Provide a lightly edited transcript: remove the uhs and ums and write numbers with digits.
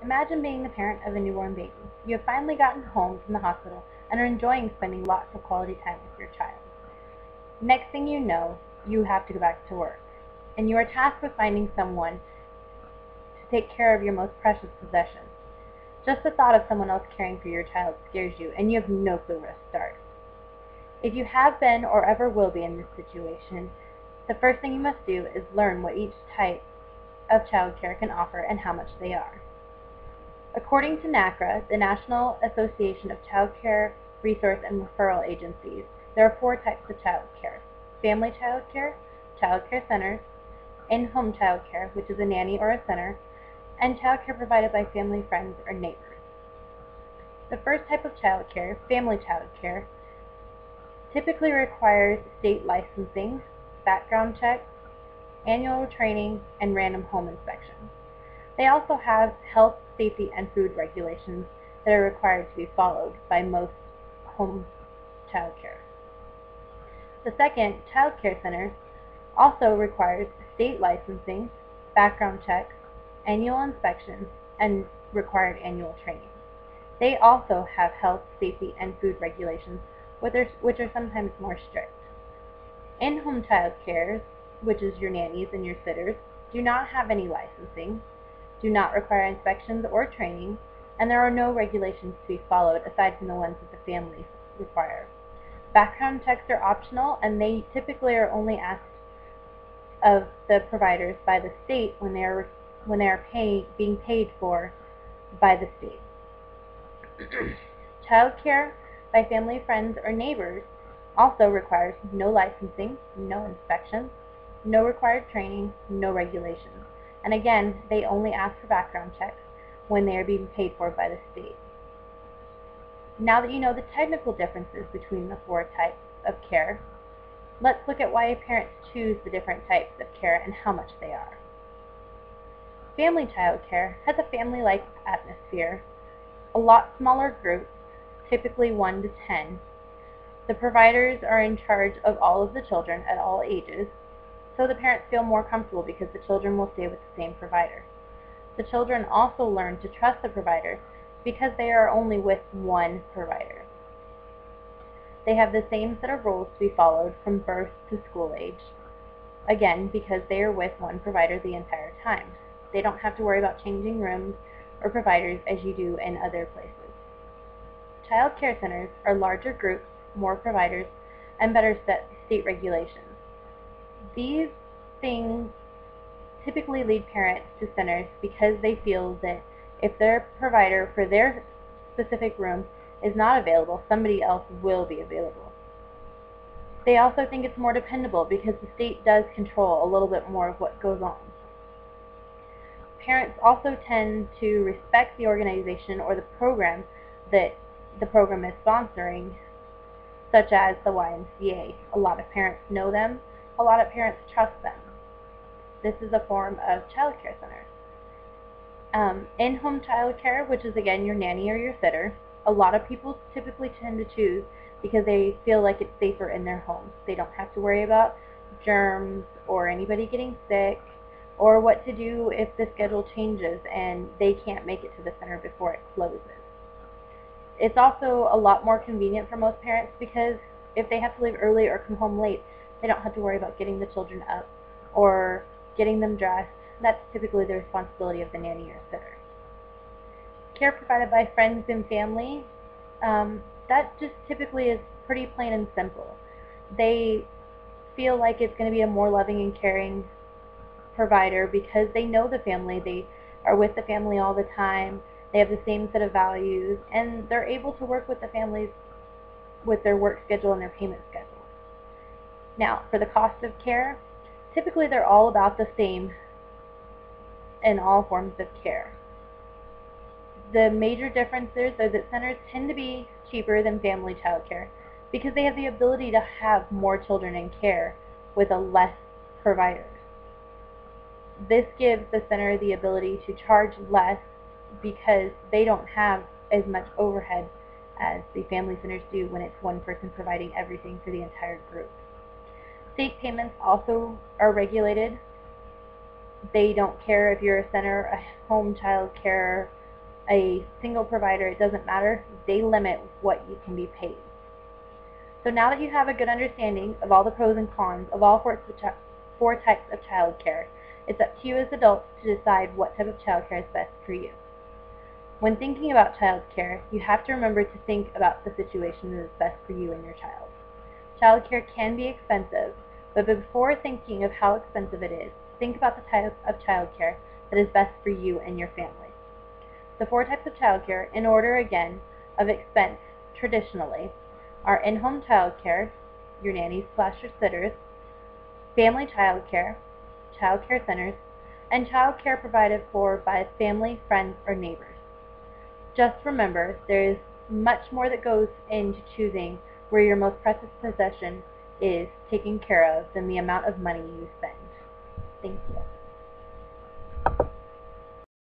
Imagine being the parent of a newborn baby. You have finally gotten home from the hospital and are enjoying spending lots of quality time with your child. Next thing you know, you have to go back to work, and you are tasked with finding someone to take care of your most precious possession. Just the thought of someone else caring for your child scares you, and you have no clue where to start. If you have been or ever will be in this situation, the first thing you must do is learn what each type of child care can offer and how much they are. According to NACRA, the National Association of Child Care Resource and Referral Agencies, there are 4 types of child care: family child care centers, in-home child care, which is a nanny or a center, and child care provided by family, friends, or neighbors. The first type of child care, family child care, typically requires state licensing, background checks, annual training, and random home inspections. They also have health, safety, and food regulations that are required to be followed by most home child care. The second, child care centers, also requires state licensing, background checks, annual inspections, and required annual training. They also have health, safety, and food regulations, which are sometimes more strict. In-home child care, which is your nannies and your sitters, do not have any licensing, do not require inspections or training, and there are no regulations to be followed aside from the ones that the families require. Background checks are optional, and they typically are only asked of the providers by the state when they are being paid for by the state. Child care by family, friends, or neighbors also requires no licensing, no inspections, no required training, no regulations. And again, they only ask for background checks when they are being paid for by the state. Now that you know the technical differences between the 4 types of care, let's look at why parents choose the different types of care and how much they are. Family child care has a family-like atmosphere, a lot smaller groups, typically 1 to 10. The providers are in charge of all of the children at all ages, so the parents feel more comfortable because the children will stay with the same provider. The children also learn to trust the provider because they are only with one provider. They have the same set of rules to be followed from birth to school age, again because they are with one provider the entire time. They don't have to worry about changing rooms or providers as you do in other places. Child care centers are larger groups, more providers, and better state regulations. These things typically lead parents to centers because they feel that if their provider for their specific room is not available, somebody else will be available. They also think it's more dependable because the state does control a little bit more of what goes on. Parents also tend to respect the organization or the program that the program is sponsoring, such as the YMCA. A lot of parents know them. A lot of parents trust them. This is a form of child care centers. In-home child care, which is again your nanny or your sitter, a lot of people typically tend to choose because they feel like it's safer in their homes. They don't have to worry about germs or anybody getting sick or what to do if the schedule changes and they can't make it to the center before it closes. It's also a lot more convenient for most parents because if they have to leave early or come home late, they don't have to worry about getting the children up or getting them dressed. That's typically the responsibility of the nanny or sitter. Care provided by friends and family, that just typically is pretty plain and simple. They feel like it's going to be a more loving and caring provider because they know the family. They are with the family all the time. They have the same set of values, and they're able to work with the families with their work schedule and their payment schedule. Now, for the cost of care, typically they're all about the same in all forms of care. The major differences are that centers tend to be cheaper than family child care because they have the ability to have more children in care with a less providers. This gives the center the ability to charge less because they don't have as much overhead as the family centers do when it's one person providing everything for the entire group. State payments also are regulated. They don't care if you're a center, a home child care, a single provider, it doesn't matter. They limit what you can be paid. So now that you have a good understanding of all the pros and cons of all four types of child care, it's up to you as adults to decide what type of child care is best for you. When thinking about child care, you have to remember to think about the situation that is best for you and your child. Child care can be expensive, but before thinking of how expensive it is, think about the type of child care that is best for you and your family. The four types of child care, in order again of expense traditionally, are in-home child care, your nannies/your sitters, family child care centers, and child care provided for by family, friends, or neighbors. Just remember, there is much more that goes into choosing where your most precious possession is taken care of than the amount of money you spend. Thank you.